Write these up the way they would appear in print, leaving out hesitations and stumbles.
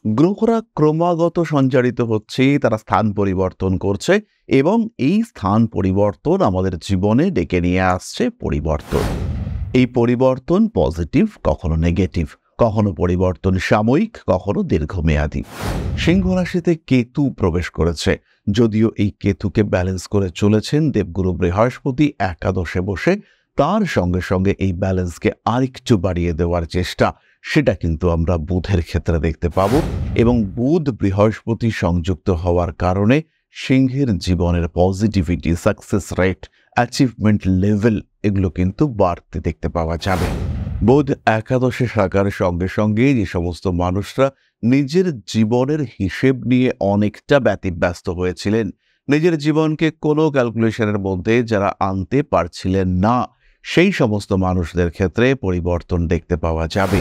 গ্রহরা ক্রমাগত সঞ্চারিত হচ্ছে, তারা স্থান পরিবর্তন করছে এবং এই স্থান পরিবর্তন আমাদের জীবনে ডেকে নিয়ে আসছে পরিবর্তন। এই পরিবর্তন পজিটিভ, কখনো নেগেটিভ, কখনো পরিবর্তন সাময়িক, কখনো দীর্ঘমেয়াদী। সিংহ রাশিতে কেতু প্রবেশ করেছে। যদিও এই কেতুকে ব্যালেন্স করে চলেছেন দেবগুরু বৃহস্পতি একাদশে বসে, তার সঙ্গে সঙ্গে এই ব্যালেন্সকে আরেকটু বাড়িয়ে দেওয়ার চেষ্টা সেটা কিন্তু আমরা বুধের ক্ষেত্রে দেখতে পাব। এবং বুধ বৃহস্পতি সংযুক্ত হওয়ার কারণে সিংহের জীবনের positivity, success rate, achievement level এগুলো কিন্তু বাড়তে দেখতে পাওয়া যাবে। বুধ একাদশে থাকার সঙ্গে সঙ্গে যে সমস্ত মানুষরা নিজের জীবনের হিসেব নিয়ে অনেকটা ব্যতিব্যস্ত হয়েছিলেন, নিজের জীবনকে কোনো ক্যালকুলেশনের মধ্যে যারা আনতে পারছিলেন না, সেই সমস্ত মানুষদের ক্ষেত্রে পরিবর্তন দেখতে পাওয়া যাবে।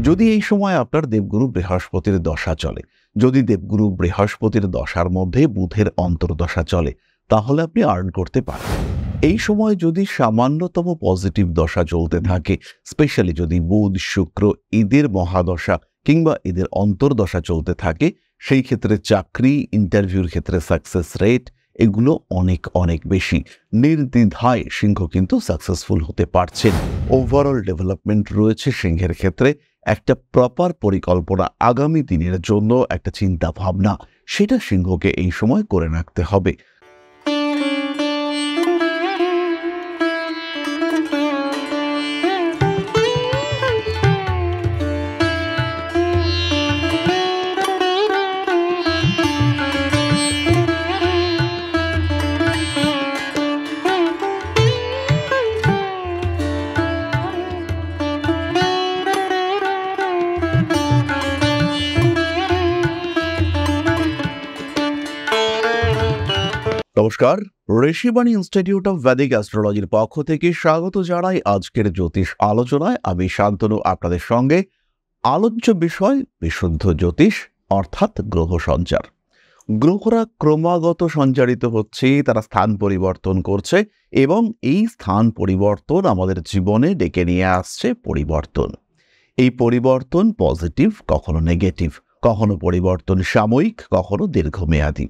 যদি এই সময় আপনার দেবগুরু বৃহস্পতির দশা চলে, যদি দেবগুরু বৃহস্পতির দশার মধ্যে বুধের অন্তর্দশা চলে, তাহলে আপনি আর্ন করতে পারবেন। এই সময় যদি সামান্যতম পজিটিভ দশা চলতে থাকে, স্পেশালি যদি বুধ শুক্র এদের মহাদশা কিংবা এদের অন্তর্দশা চলতে থাকে, সেই ক্ষেত্রে চাকরি, ইন্টারভিউর ক্ষেত্রে সাকসেস রেট এগুলো অনেক অনেক বেশি। নির্দ্বিধায় সিংহ কিন্তু সাকসেসফুল হতে পারছেন। ওভারঅল ডেভেলপমেন্ট রয়েছে সিংহের ক্ষেত্রে। একটা প্রপার পরিকল্পনা আগামী দিনের জন্য, একটা চিন্তা ভাবনা, সেটা সিংহকে এই সময় করে রাখতে হবে। নমস্কার, ঋষিবাণী ইনস্টিটিউট অফ ভেদিক অ্যাস্ট্রোলজির পক্ষ থেকে স্বাগত জানাই আজকের জ্যোতিষ আলোচনায়। আমি শান্তনু আপনাদের সঙ্গে। আলোচ্য বিষয় বিশুদ্ধ জ্যোতিষ, অর্থাৎ গ্রহ সঞ্চার। গ্রহরা ক্রমাগত সঞ্চারিত হচ্ছে, তারা স্থান পরিবর্তন করছে এবং এই স্থান পরিবর্তন আমাদের জীবনে ডেকে নিয়ে আসছে পরিবর্তন। এই পরিবর্তন পজিটিভ, কখনো নেগেটিভ, কখনো পরিবর্তন সাময়িক, কখনো দীর্ঘমেয়াদী।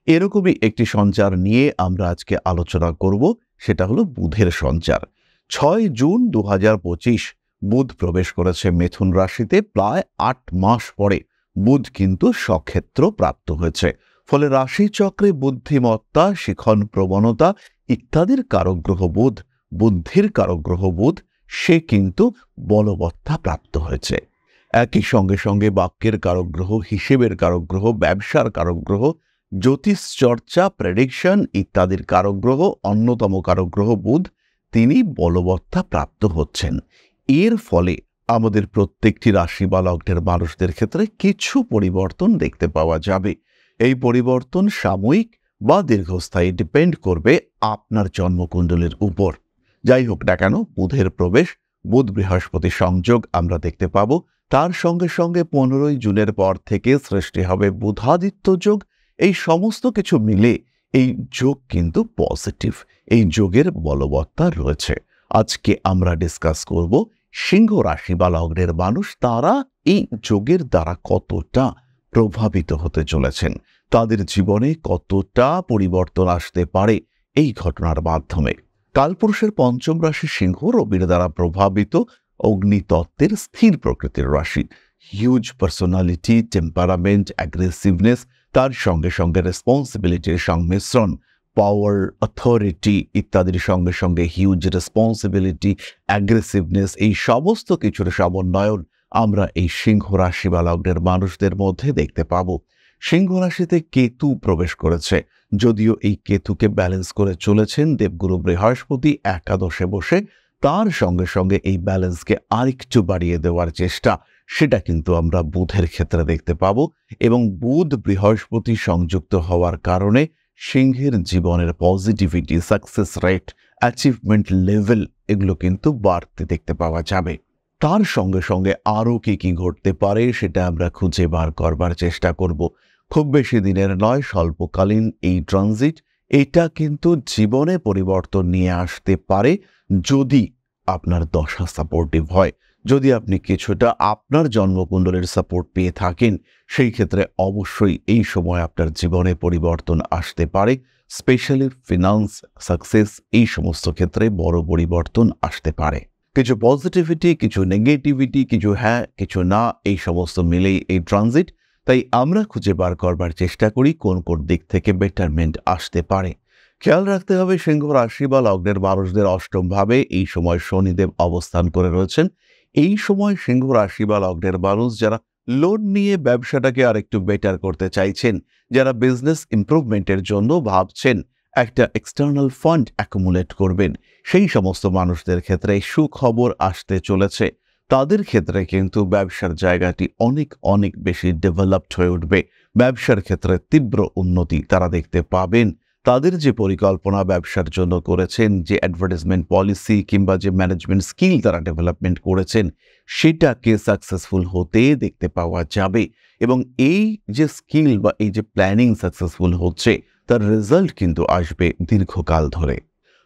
এরকমই একটি সঞ্চার নিয়ে আমরা আজকে আলোচনা করব, সেটা হলো বুধের সঞ্চার। 6 জুন 2025 বুধ প্রবেশ করেছে মিথুন রাশিতে। প্রায় 8 মাস পরে বুধ কিন্তু স্বক্ষেত্র প্রাপ্ত হয়েছে। ফলে রাশিচক্রে বুদ্ধিমত্তা, শিখন প্রবণতা ইত্যাদির কারক গ্রহ বুধ, বুদ্ধির কারক গ্রহ বুধ, সে কিন্তু বলবত্তা প্রাপ্ত হয়েছে। একই সঙ্গে সঙ্গে বাক্যের কারক গ্রহ, হিসেবের কারক গ্রহ, ব্যবসার কারক গ্রহ, জ্যোতিষ চর্চা, প্রেডিকশন ইত্যাদির কারক গ্রহ, অন্যতম কারক গ্রহ বুধ, তিনি বলবত্তা প্রাপ্ত হচ্ছেন। এর ফলে আমাদের প্রত্যেকটি রাশি বা লগ্নের মানুষদের ক্ষেত্রে কিছু পরিবর্তন দেখতে পাওয়া যাবে। এই পরিবর্তন সাময়িক বা দীর্ঘস্থায়ী ডিপেন্ড করবে আপনার জন্মকুণ্ডলীর উপর। যাই হোক না কেন, বুধের প্রবেশ, বুধ বৃহস্পতি সংযোগ আমরা দেখতে পাব। তার সঙ্গে সঙ্গে 15 জুনের পর থেকে সৃষ্টি হবে বুধাদিত্য যোগ। এই সমস্ত কিছু মিলে এই যোগ কিন্তু পজিটিভ, এই যোগের বলবত্তা রয়েছে। আজকে আমরা ডিসকাস করব সিংহ রাশি বা লগ্নের মানুষ, তারা এই যোগের দ্বারা কতটা প্রভাবিত হতে চলেছেন, তাদের জীবনে কতটা পরিবর্তন আসতে পারে এই ঘটনার মাধ্যমে। কালপুরুষের পঞ্চম রাশি সিংহ, রবির দ্বারা প্রভাবিত, অগ্নিতত্ত্বের স্থির প্রকৃতির রাশি। হিউজ পার্সোনালিটি, টেম্পারামেন্ট, অ্যাগ্রেসিভনেস, তার সঙ্গে সঙ্গে রেসপন্সিবিলিটির সংমিশ্রণ, পাওয়ার, অথরিটি ইত্যাদির সঙ্গে সঙ্গে হিউজ রেসপন্সিবিলিটি, অ্যাগ্রেসিভনেস, এই সমস্ত কিছুর সমন্বয়ন আমরা এই সিংহ রাশি বা লগ্নের মানুষদের মধ্যে দেখতে পাব। সিংহ রাশিতে কেতু প্রবেশ করেছে। যদিও এই কেতুকে ব্যালেন্স করে চলেছেন দেবগুরু বৃহস্পতি একাদশে বসে, তার সঙ্গে সঙ্গে এই ব্যালেন্সকে আরেকটু বাড়িয়ে দেওয়ার চেষ্টা সেটা কিন্তু আমরা বুধের ক্ষেত্রে দেখতে পাব। এবং বুধ বৃহস্পতি সংযুক্ত হওয়ার কারণে সিংহের জীবনের positivity, success rate, achievement level এগুলো কিন্তু বাড়তে দেখতে পাওয়া যাবে। তার সঙ্গে সঙ্গে আরও কি ঘটতে পারে সেটা আমরা খুঁজে বার করবার চেষ্টা করব। খুব বেশি দিনের নয়, স্বল্পকালীন এই ট্রানজিট, এটা কিন্তু জীবনে পরিবর্তন নিয়ে আসতে পারে যদি আপনার দশা সাপোর্টিভ হয়, যদি আপনি কিছুটা আপনার জন্মকুণ্ডলীর সাপোর্ট পেয়ে থাকেন, সেই ক্ষেত্রে অবশ্যই এই সময় আপনার জীবনে পরিবর্তন আসতে পারে। স্পেশালি ফিনান্স, সাকসেস, এই সমস্ত ক্ষেত্রে বড় পরিবর্তন আসতে পারে। কিছু পজিটিভিটি, কিছু নেগেটিভিটি, কিছু হ্যাঁ, কিছু না, এই সমস্ত মিলেই এই ট্রানজিট। তাই আমরা খুঁজে বার করবার চেষ্টা করি কোন কোন দিক থেকে বেটারমেন্ট আসতে পারে। খেয়াল রাখতে হবে সিংহ রাশি বা লগ্নের মানুষদের অষ্টম ভাবে এই সময় শনিদেব অবস্থান করে রয়েছেন। এই সময় সিংহ রাশি বা লগ্নের মানুষ যারা লোন নিয়ে ব্যবসাটাকে আরেকটু বেটার করতে চাইছেন, যারা বিজনেস ইমপ্রুভমেন্টের জন্য ভাবছেন, একটা এক্সটার্নাল ফান্ড অ্যাকুমুলেট করবেন, সেই সমস্ত মানুষদের ক্ষেত্রে সুখবর আসতে চলেছে। তাদের ক্ষেত্রে কিন্তু ব্যবসার জায়গাটি অনেক অনেক বেশি ডেভেলপড হয়ে উঠবে। ব্যবসার ক্ষেত্রে তীব্র উন্নতি তারা দেখতে পাবেন। তাদের যে পরিকল্পনা ব্যবসার জন্য করেছেন, যে অ্যাডভার্টাইজমেন্ট পলিসি কিংবা যে ম্যানেজমেন্ট স্কিল তারা ডেভেলপমেন্ট করেছেন, সেটাকে সাকসেসফুল হতে দেখতে পাওয়া যাবে। এবং এই যে স্কিল বা এই যে প্ল্যানিং সাকসেসফুল হচ্ছে, তার রেজাল্ট কিন্তু আসবে দীর্ঘকাল ধরে।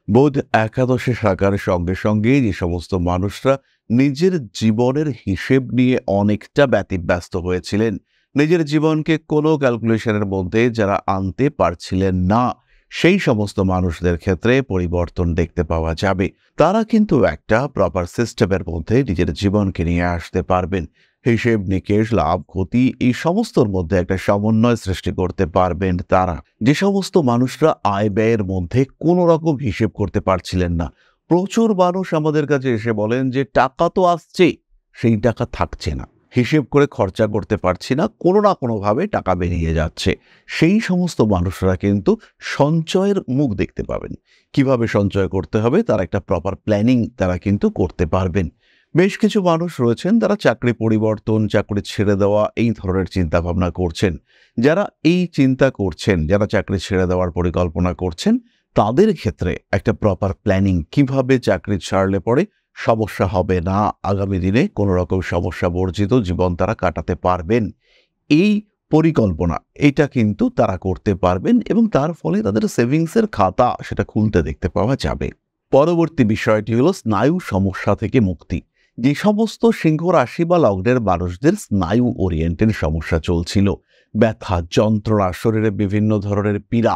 বুধ একাদশে থাকার সঙ্গে সঙ্গে যে সমস্ত মানুষরা নিজের জীবনের হিসেব নিয়ে অনেকটা ব্যতিব্যস্ত হয়েছিলেন, নিজের জীবনকে কোনো ক্যালকুলেশনের মধ্যে যারা আনতে পারছিলেন না, সেই সমস্ত মানুষদের ক্ষেত্রে পরিবর্তন দেখতে পাওয়া যাবে। তারা কিন্তু একটা প্রপার সিস্টেমের মধ্যে নিজের জীবনকে নিয়ে আসতে পারবেন। হিসেব নিকেশ, লাভ ক্ষতি, এই সমস্তর মধ্যে একটা সমন্বয় সৃষ্টি করতে পারবেন তারা। যে সমস্ত মানুষরা আয় ব্যয়ের মধ্যে কোনো রকম হিসেব করতে পারছিলেন না, প্রচুর মানুষ আমাদের কাছে এসে বলেন যে টাকা তো আসছে, সেই টাকা থাকছে না, হিসেব করে খরচা করতে পারছি না, কোনো না কোনোভাবে টাকা বেরিয়ে যাচ্ছে। সেই সমস্ত মানুষরা কিন্তু সঞ্চয়ের মুখ দেখতে পাবেন। কিভাবে সঞ্চয় করতে হবে তার একটা প্রপার প্ল্যানিং তারা কিন্তু করতে পারবেন। বেশ কিছু মানুষ রয়েছেন তারা চাকরি পরিবর্তন, চাকরি ছেড়ে দেওয়া, এই ধরনের চিন্তা ভাবনা করছেন। যারা এই চিন্তা করছেন, যারা চাকরি ছেড়ে দেওয়ার পরিকল্পনা করছেন, তাদের ক্ষেত্রে একটা প্রপার প্ল্যানিং, কিভাবে চাকরি ছাড়লে পরে সমস্যা হবে না, আগামী দিনে কোনো রকম সমস্যা বর্জিত জীবন তারা কাটাতে পারবেন, এই পরিকল্পনা এটা কিন্তু তারা করতে পারবেন এবং তার ফলে তাদের সেভিংসের খাতা সেটা খুলতে দেখতে পাওয়া যাবে। পরবর্তী বিষয়টি হলো স্নায়ু সমস্যা থেকে মুক্তি। যে সমস্ত সিংহ রাশি বা লগ্নের মানুষদের স্নায়ু ওরিয়েন্টেড সমস্যা চলছিল, ব্যথা, যন্ত্রণা, শরীরে বিভিন্ন ধরনের পীড়া,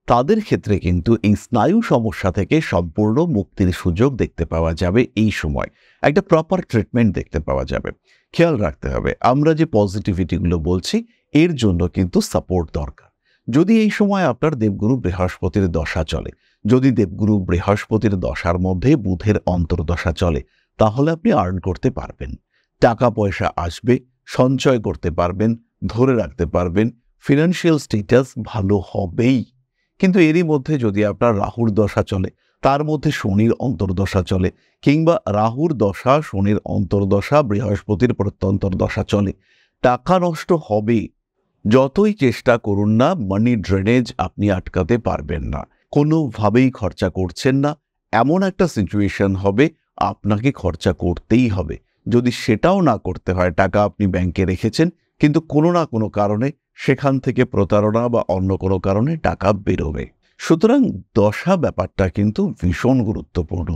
তাদের ক্ষেত্রে কিন্তু এই স্নায়ু সমস্যা থেকে সম্পূর্ণ মুক্তির সুযোগ দেখতে পাওয়া যাবে। এই সময় একটা প্রপার ট্রিটমেন্ট দেখতে পাওয়া যাবে। খেয়াল রাখতে হবে, আমরা যে পজিটিভিটিগুলো বলছি এর জন্য কিন্তু সাপোর্ট দরকার। যদি এই সময় আপনার দেবগুরু বৃহস্পতির দশা চলে, যদি দেবগুরু বৃহস্পতির দশার মধ্যে বুধের অন্তর্দশা চলে, তাহলে আপনি আর্ন করতে পারবেন, টাকা পয়সা আসবে, সঞ্চয় করতে পারবেন, ধরে রাখতে পারবেন, ফিনান্সিয়াল স্ট্যাটাস ভালো হবেই। কিন্তু এরই মধ্যে যদি আপনার রাহুর দশা চলে, তার মধ্যে শনির অন্তর্দশা চলে, কিংবা রাহুর দশা, শনির অন্তর্দশা, বৃহস্পতির প্রত্যন্তর দশা চলে, টাকা নষ্ট হবে। যতই চেষ্টা করুন না, মানি ড্রেনেজ আপনি আটকাতে পারবেন না। কোনোভাবেই খরচা করছেন না, এমন একটা সিচুয়েশন হবে আপনাকে খরচা করতেই হবে। যদি সেটাও না করতে হয়, টাকা আপনি ব্যাংকে রেখেছেন, কিন্তু কোনো না কোনো কারণে সেখান থেকে প্রতারণা বা অন্য কোনো কারণে টাকা বেরোবে। সুতরাং দশা ব্যাপারটা কিন্তু ভীষণ গুরুত্বপূর্ণ।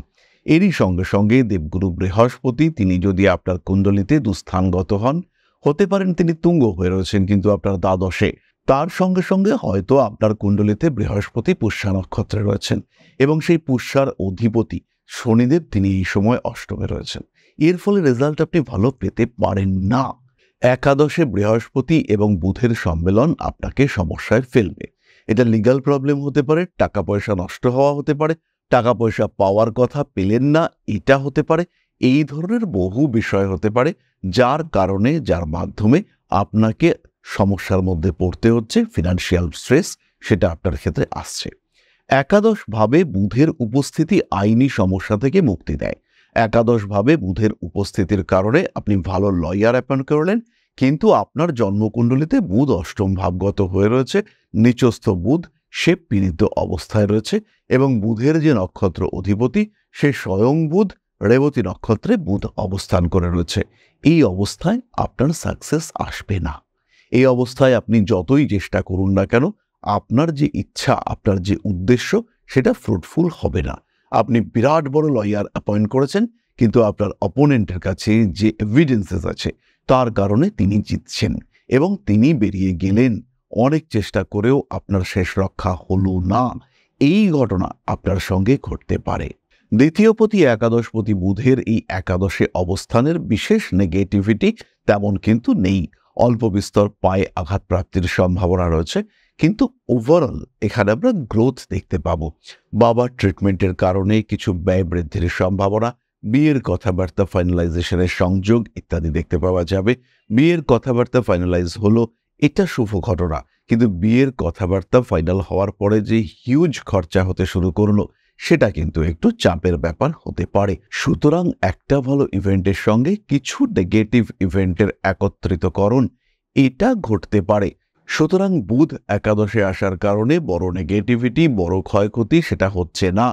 এরই সঙ্গে সঙ্গে দেবগুরু বৃহস্পতি তিনি যদি আপনার কুণ্ডলিতে দুস্থানগত হন, হতে পারেন তিনি তুঙ্গ হয়ে রয়েছেন কিন্তু আপনার দ্বাদশে, তার সঙ্গে সঙ্গে হয়তো আপনার কুণ্ডলিতে বৃহস্পতি পুষ্যা নক্ষত্রে রয়েছেন এবং সেই পুষ্যার অধিপতি শনিদেব তিনি এই সময় অষ্টমে রয়েছেন। এর ফলে রেজাল্ট আপনি ভালো পেতে পারেন না। একাদশে বৃহস্পতি এবং বুধের সম্মেলন আপনাকে সমস্যায় ফেলবে। এটা লিগ্যাল প্রবলেম হতে পারে, টাকা পয়সা নষ্ট হওয়া হতে পারে, টাকা পয়সা পাওয়ার কথা পেলেন না এটা হতে পারে, এই ধরনের বহু বিষয় হতে পারে যার কারণে, যার মাধ্যমে আপনাকে সমস্যার মধ্যে পড়তে হচ্ছে, ফিনান্সিয়াল স্ট্রেস সেটা আপনার ক্ষেত্রে আসছে। একাদশ ভাবে বুধের উপস্থিতি আইনি সমস্যা থেকে মুক্তি দেয়। একাদশ ভাবে বুধের উপস্থিতির কারণে আপনি ভালো লয়ার অ্যাপয়েন্ট করলেন, কিন্তু আপনার জন্মকুণ্ডলিতে বুধ অষ্টম ভাবগত হয়ে রয়েছে, নিচস্থ বুধ সে পীড়িত অবস্থায় রয়েছে এবং বুধের যে নক্ষত্র অধিপতি সে স্বয়ং বুধ, রেবতী নক্ষত্রে বুধ অবস্থান করে রয়েছে। এই অবস্থায় আপনার সাকসেস আসবে না। এই অবস্থায় আপনি যতই চেষ্টা করুন না কেন, আপনার যে ইচ্ছা, আপনার যে উদ্দেশ্য সেটা ফ্রুটফুল হবে না। আপনি বিরাট বড় লয়ার অ্যাপয়েন্ট করেছেন, কিন্তু আপনার অপোনেন্টের কাছে যে এভিডেন্সেস আছে তার কারণে তিনি জিতছেন এবং তিনি বেরিয়ে গেলেন। অনেক চেষ্টা করেও আপনার শেষ রক্ষা হলো না। এই ঘটনা আপনার সঙ্গে ঘটতে পারে। দ্বিতীয়পতি একাদশপতি বুধের এই একাদশে অবস্থানের বিশেষ নেগেটিভিটি তেমন কিন্তু নেই। অল্প বিস্তর পায়ে আঘাত প্রাপ্তির সম্ভাবনা রয়েছে, কিন্তু ওভারঅল এখানে আমরা গ্রোথ দেখতে পাবো। বাবার ট্রিটমেন্টের কারণে কিছু ব্যয় বৃদ্ধির সম্ভাবনা, বিয়ের কথাবার্তা ফাইনালাইজেশনের সংযোগ ইত্যাদি দেখতে পাওয়া যাবে। বিয়ের কথাবার্তা ফাইনালাইজ হলো, এটা শুভ ঘটনা, কিন্তু বিয়ের কথাবার্তা ফাইনাল হওয়ার পরে যে হিউজ খরচা হতে শুরু করলো সেটা কিন্তু একটু চাপের ব্যাপার হতে পারে। সুতরাং একটা ভালো ইভেন্টের সঙ্গে কিছু নেগেটিভ ইভেন্টের একত্রিতকরণ এটা ঘটতে পারে। সুতরাং বুধ একাদশে আসার কারণে বড় নেগেটিভিটি, বড় ক্ষয়ক্ষতি সেটা হচ্ছে না,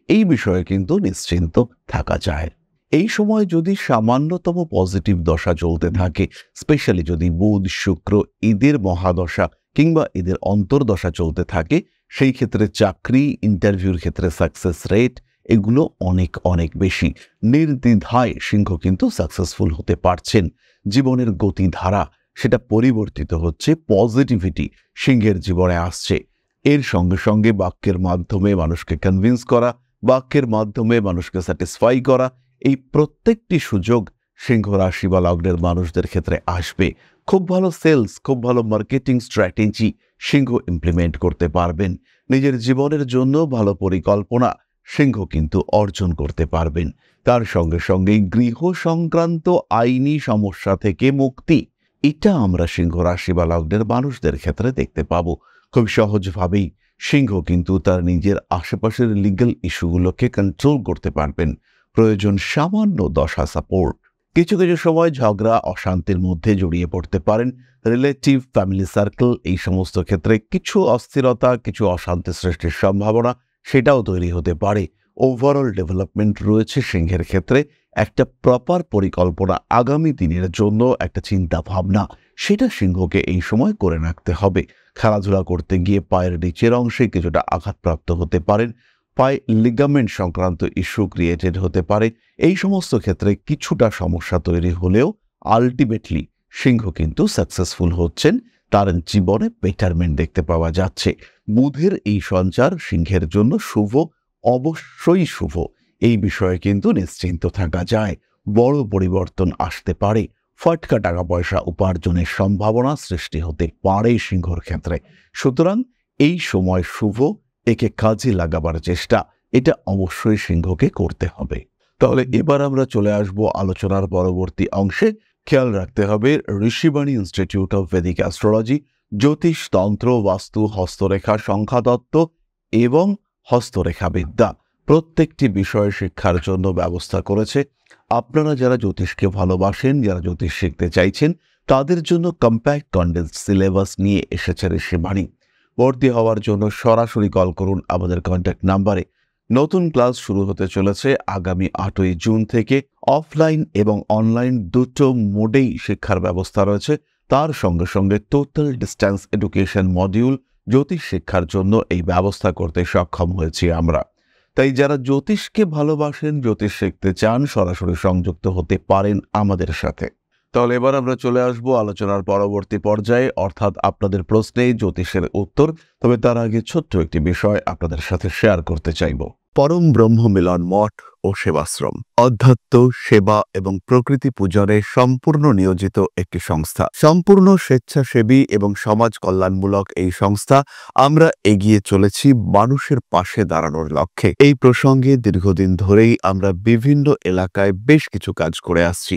এই বিষয়ে কিন্তু নিশ্চিন্ত থাকা যায়। এই সময় যদি সামান্যতম পজিটিভ দশা চলতে থাকে, স্পেশালি যদি বুধ শুক্র এদের মহাদশা কিংবা এদের অন্তর্দশা চলতে থাকে, সেই ক্ষেত্রে চাকরি, ইন্টারভিউর ক্ষেত্রে সাকসেস রেট এগুলো অনেক অনেক বেশি। নির্দ্বিধায় সিংহ কিন্তু সাকসেসফুল হতে পারছেন। জীবনের গতিধারা সেটা পরিবর্তিত হচ্ছে, পজিটিভিটি সিংহের জীবনে আসছে। এর সঙ্গে সঙ্গে বাক্যের মাধ্যমে মানুষকে কনভিন্স করা, বাক্যের মাধ্যমে মানুষকে স্যাটিসফাই করা, এই প্রত্যেকটি সুযোগ সিংহ রাশি বা লগ্নের মানুষদের ক্ষেত্রে আসবে। খুব ভালো সেলস, খুব ভালো মার্কেটিং স্ট্র্যাটেজি সিংহ ইমপ্লিমেন্ট করতে পারবেন। নিজের জীবনের জন্য ভালো পরিকল্পনা সিংহ কিন্তু অর্জন করতে পারবেন। তার সঙ্গে সঙ্গে গৃহ সংক্রান্ত আইনি সমস্যা থেকে মুক্তি, এটা আমরা সিংহ রাশি বা লগ্নের মানুষদের ক্ষেত্রে দেখতে পাবো। খুব সহজভাবেই সিংহ কিন্তু তার নিজের আশেপাশের লিগ্যাল ইস্যুগুলোকে কন্ট্রোল করতে পারবেন। প্রয়োজন সামান্য দশা সাপোর্ট। কিছু কিছু সময় ঝগড়া, অশান্তির মধ্যে জড়িয়ে পড়তে পারেন। রিলেটিভ, ফ্যামিলি সার্কেল, এই সমস্ত ক্ষেত্রে কিছু অস্থিরতা, কিছু অশান্তি সৃষ্টির সম্ভাবনা সেটাও তৈরি হতে পারে। ওভারঅল ডেভেলপমেন্ট রয়েছে সিংহের ক্ষেত্রে। একটা প্রপার পরিকল্পনা, আগামী দিনের জন্য একটা চিন্তা ভাবনা, সেটা সিংহকে এই সময় করে রাখতে হবে। খেলাধুলা করতে গিয়ে পায়ের নিচের অংশে কিছুটা আঘাতপ্রাপ্ত হতে পারেন। পায়ে লিগামেন্ট সংক্রান্ত ইস্যু ক্রিয়েটেড হতে পারে। এই সমস্ত ক্ষেত্রে কিছুটা সমস্যা তৈরি হলেও আলটিমেটলি সিংহ কিন্তু সাকসেসফুল হচ্ছেন। তার জীবনে বেটারমেন্ট দেখতে পাওয়া যাচ্ছে। বুধের এই সঞ্চার সিংহের জন্য শুভ, অবশ্যই শুভ। এই বিষয়ে কিন্তু নিশ্চিন্ত থাকা যায়। বড় পরিবর্তন আসতে পারে। ফটকা টাকা পয়সা উপার্জনের সম্ভাবনা সৃষ্টি হতে পারে সিংহর ক্ষেত্রে। সুতরাং এই সময় শুভ, একে কাজে লাগাবার চেষ্টা এটা অবশ্যই সিংহকে করতে হবে। তাহলে এবার আমরা চলে আসব আলোচনার পরবর্তী অংশে। খেয়াল রাখতে হবে Rishibani institute of Vedic astrology জ্যোতিষ, তন্ত্র, বাস্তু, হস্তরেখা, সংখ্যাতত্ত্ব এবং হস্তরেখা বিদ্যা প্রত্যেকটি বিষয় শিক্ষার জন্য ব্যবস্থা করেছে। আপনারা যারা জ্যোতিষকে ভালোবাসেন, যারা জ্যোতিষ শিখতে চাইছেন, তাদের জন্য কম্প্যাক্ট কন্ডেন্সড সিলেবাস নিয়ে এসেছে ঋষিবাণী। ভর্তি হওয়ার জন্য সরাসরি কল করুন আমাদের কন্ট্যাক্ট নাম্বারে। নতুন ক্লাস শুরু হতে চলেছে আগামী 8ই জুন থেকে। অফলাইন এবং অনলাইন দুটো মোডেই শিক্ষার ব্যবস্থা রয়েছে। তার সঙ্গে সঙ্গে টোটাল ডিস্ট্যান্স এডুকেশন মডিউল জ্যোতিষ শিক্ষার জন্য এই ব্যবস্থা করতে সক্ষম হয়েছি আমরা। তাই যারা জ্যোতিষকে ভালোবাসেন, জ্যোতিষ শিখতে চান, সরাসরি সংযুক্ত হতে পারেন আমাদের সাথে। তাহলে এবার আমরা চলে আসবো আলোচনার পরবর্তী পর্যায়ে, অর্থাৎ আপনাদের প্রশ্নে জ্যোতিষের উত্তর। তবে তার আগে ছোট্ট একটি বিষয় আপনাদের সাথে শেয়ার করতে চাইব। পরম ব্রহ্ম মিলন মঠ ও সেবাশ্রম অধ্যাত্ম, সেবা এবং প্রকৃতি পূজনে সম্পূর্ণ নিয়োজিত একটি সংস্থা। সম্পূর্ণ স্বেচ্ছাসেবী এবং সমাজ কল্যাণমূলক এই সংস্থা আমরা এগিয়ে চলেছি মানুষের পাশে দাঁড়ানোর লক্ষ্যে। এই প্রসঙ্গে দীর্ঘদিন ধরেই আমরা বিভিন্ন এলাকায় বেশ কিছু কাজ করে আসছি।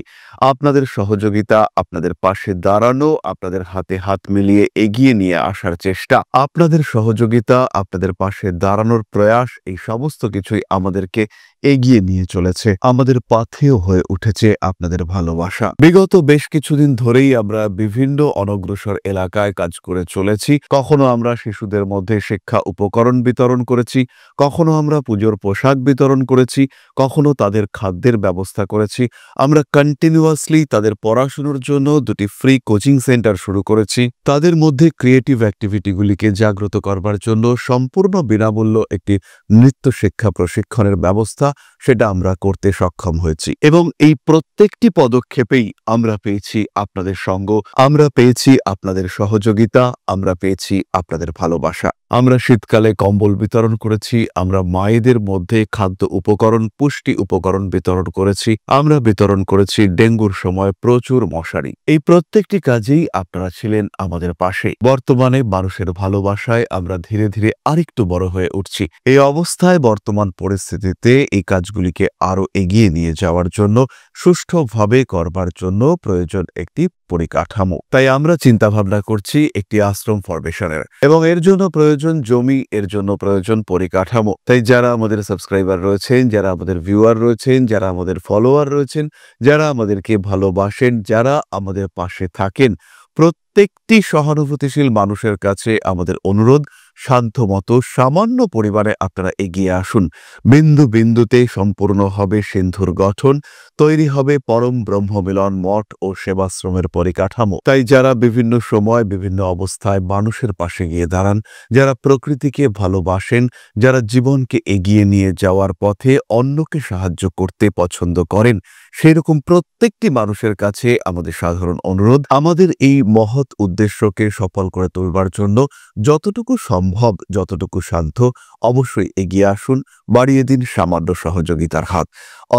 আপনাদের সহযোগিতা, আপনাদের পাশে দাঁড়ানো, আপনাদের হাতে হাত মিলিয়ে এগিয়ে নিয়ে আসার চেষ্টা, আপনাদের সহযোগিতা, আপনাদের পাশে দাঁড়ানোর প্রয়াস, এই সমস্ত কিছুই আমাদেরকে এগিয়ে নিয়ে চলেছে। আমাদের পাথেয় হয়ে উঠেছে আপনাদের ভালোবাসা। বিগত বেশ কিছুদিন ধরেই আমরা বিভিন্ন অনগ্রসর এলাকায় কাজ করে চলেছি। কখনো আমরা শিশুদের মধ্যে শিক্ষা উপকরণ বিতরণ করেছি, কখনো আমরা পুজোর পোশাক বিতরণ করেছি, কখনো তাদের খাদ্যের ব্যবস্থা করেছি। আমরা কন্টিনিউয়াসলি তাদের পড়াশোনার জন্য 2টি ফ্রি কোচিং সেন্টার শুরু করেছি। তাদের মধ্যে ক্রিয়েটিভ অ্যাক্টিভিটিগুলিকে জাগ্রত করবার জন্য সম্পূর্ণ বিনামূল্য একটি নৃত্য শিক্ষা প্রশিক্ষণের ব্যবস্থা সেটা আমরা করতে সক্ষম হয়েছি এবং এই প্রত্যেকটি পদক্ষেপেই আমরা পেয়েছি আপনাদের সঙ্গ, আমরা পেয়েছি আপনাদের সহযোগিতা, আমরা পেয়েছি আপনাদের ভালোবাসা। আমরা শীতকালে কম্বল বিতরণ করেছি, আমরা মায়েদের মধ্যে খাদ্য উপকরণ, পুষ্টি উপকরণ বিতরণ করেছি, আমরা বিতরণ করেছি ডেঙ্গুর সময় প্রচুর মশারি। এই প্রত্যেকটি কাজেই আপনারা ছিলেন আমাদের পাশে। বর্তমানে মানুষের ভালোবাসায় আমরা ধীরে ধীরে আরেকটু বড় হয়ে উঠছি। এই অবস্থায় বর্তমান পরিস্থিতিতে এই কাজগুলিকে আরো এগিয়ে নিয়ে যাওয়ার জন্য, সুষ্ঠুভাবে করবার জন্য প্রয়োজন একটি পরিকাঠামো। তাই আমরা চিন্তা ভাবনা করছি একটি আশ্রম ফরমেশনের, এবং এর জন্য প্রয়োজন জমি, এর জন্য প্রয়োজন পরিকাঠামো। তাই যারা আমাদের সাবস্ক্রাইবার রয়েছেন, যারা আমাদের ভিউয়ার রয়েছেন, যারা আমাদের ফলোয়ার রয়েছেন, যারা আমাদেরকে ভালোবাসেন, যারা আমাদের পাশে থাকেন, প্রত্যেকটি সহানুভূতিশীল মানুষের কাছে আমাদের অনুরোধ, সাধ্যমতো সামান্য পরিমাণে আপনারা এগিয়ে আসুন। বিন্দু বিন্দুতে সম্পূর্ণ হবে সিন্ধুর গঠন, তৈরি হবে পরম ব্রহ্মমিলন মঠ ও সেবাশ্রমের পরিকাঠামো। তাই যারা বিভিন্ন সময় বিভিন্ন অবস্থায় মানুষের পাশে গিয়ে দাঁড়ান, যারা প্রকৃতিকে ভালোবাসেন, যারা জীবনকে এগিয়ে নিয়ে যাওয়ার পথে অন্যকে সাহায্য করতে পছন্দ করেন, সেরকম প্রত্যেকটি মানুষের কাছে আমাদের সাধারণ অনুরোধ, আমাদের এই মহৎ উদ্দেশ্যকে সফল করে তুলবার জন্য যতটুকু সম্ভব, যতটুকু সাধ্য অবশ্যই এগিয়ে আসুন, বাড়িয়ে দিন সামান্য সহযোগিতার হাত।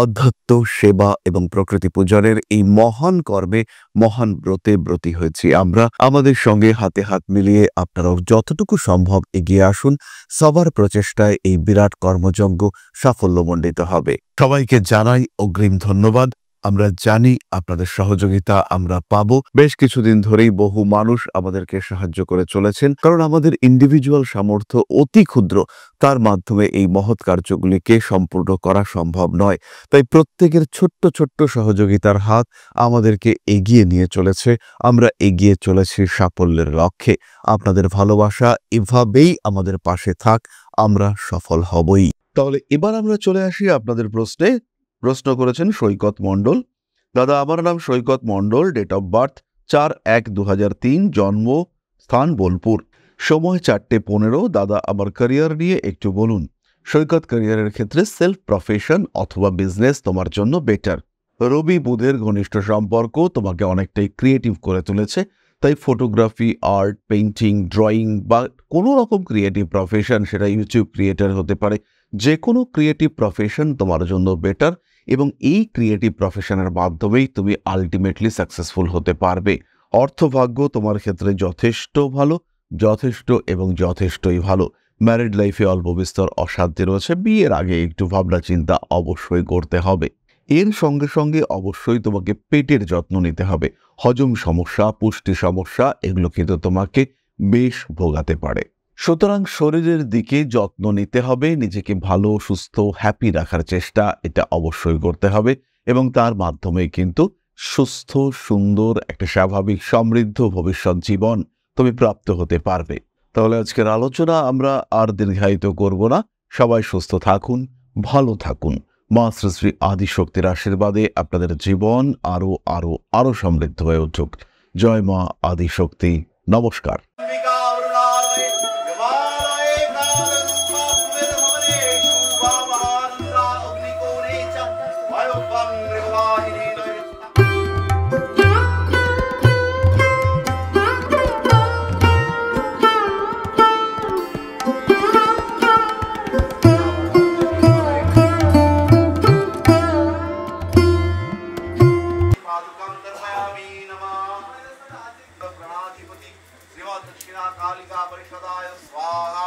অধ্যাত্ম, সেবা এবং প্রকৃতি পূজনের এই মহান কর্মে, মহান ব্রতে ব্রতী হয়েছি আমরা। আমাদের সঙ্গে হাতে হাত মিলিয়ে আপনারাও যতটুকু সম্ভব এগিয়ে আসুন। সবার প্রচেষ্টায় এই বিরাট কর্মযজ্ঞ সাফল্যমণ্ডিত হবে। সবাইকে জানাই অগ্রিম ধন্যবাদ। আমরা জানি আপনাদের সহযোগিতা আমরা পাবো। বেশ কিছুদিন ধরেই বহু মানুষ আমাদেরকে সাহায্য করে চলেছেন, কারণ আমাদের ইন্ডিভিজুয়াল সামর্থ্য অতি ক্ষুদ্র, তার মাধ্যমে এই মহৎ কার্যগুলিকে সম্পূর্ণ করা সম্ভব নয়। তাই প্রত্যেকের ছোট্ট ছোট্ট সহযোগিতার হাত আমাদেরকে এগিয়ে নিয়ে চলেছে। আমরা এগিয়ে চলেছি সাফল্যের লক্ষ্যে। আপনাদের ভালোবাসা এভাবেই আমাদের পাশে থাক, আমরা সফল হবই। তাহলে এবার আমরা চলে আসি আপনাদের প্রশ্নে। প্রশ্ন করেছেন সৈকত মণ্ডল। দাদা, আমার নাম সৈকত মণ্ডল, ডেট অফ বার্থ 4/1/2003, জন্ম স্থান বোলপুর, সময় 4:15। দাদা, আমার ক্যারিয়ার নিয়ে একটু বলুন। সৈকত, ক্যারিয়ারের ক্ষেত্রে সেলফ প্রফেশন অথবা বিজনেস তোমার জন্য বেটার। রবি বুধের ঘনিষ্ঠ সম্পর্ক তোমাকে অনেকটাই ক্রিয়েটিভ করে তুলেছে, তাই ফটোগ্রাফি, আর্ট, পেইন্টিং, ড্রয়িং বা কোনো রকম ক্রিয়েটিভ প্রফেশন, সেটা ইউটিউব ক্রিয়েটার হতে পারে, যে কোনো ক্রিয়েটিভ প্রফেশন তোমার জন্য বেটার, এবং এই ক্রিয়েটিভ প্রফেশনের মাধ্যমেই তুমি আলটিমেটলি সাকসেসফুল হতে পারবে। অর্থভাগ্য তোমার ক্ষেত্রে যথেষ্ট ভালো, যথেষ্ট এবং যথেষ্টই ভালো। ম্যারিড লাইফে অল্প বিস্তর অশান্তি রয়েছে, বিয়ের আগে একটু ভাবনা চিন্তা অবশ্যই করতে হবে। এর সঙ্গে সঙ্গে অবশ্যই তোমাকে পেটের যত্ন নিতে হবে। হজম সমস্যা, পুষ্টি সমস্যা, এগুলো কিন্তু তোমাকে বেশ ভোগাতে পারে। সুতরাং শরীরের দিকে যত্ন নিতে হবে, নিজেকে ভালো, সুস্থ, হ্যাপি রাখার চেষ্টা এটা অবশ্যই করতে হবে, এবং তার মাধ্যমে কিন্তু সুস্থ, সুন্দর একটা স্বাভাবিক সমৃদ্ধ ভবিষ্যৎ জীবন তুমি প্রাপ্ত হতে পারবে। তাহলে আজকের আলোচনা আমরা আর দীর্ঘায়িত করব না। সবাই সুস্থ থাকুন, ভালো থাকুন। মা শ্রী শ্রী আদিশক্তির আশীর্বাদে আপনাদের জীবন আরো আরো আরো সমৃদ্ধ হয়ে উঠুক। জয় মা আদিশক্তি। নমস্কার। दक्षिणा कालिका परिषदाय स्वाहा।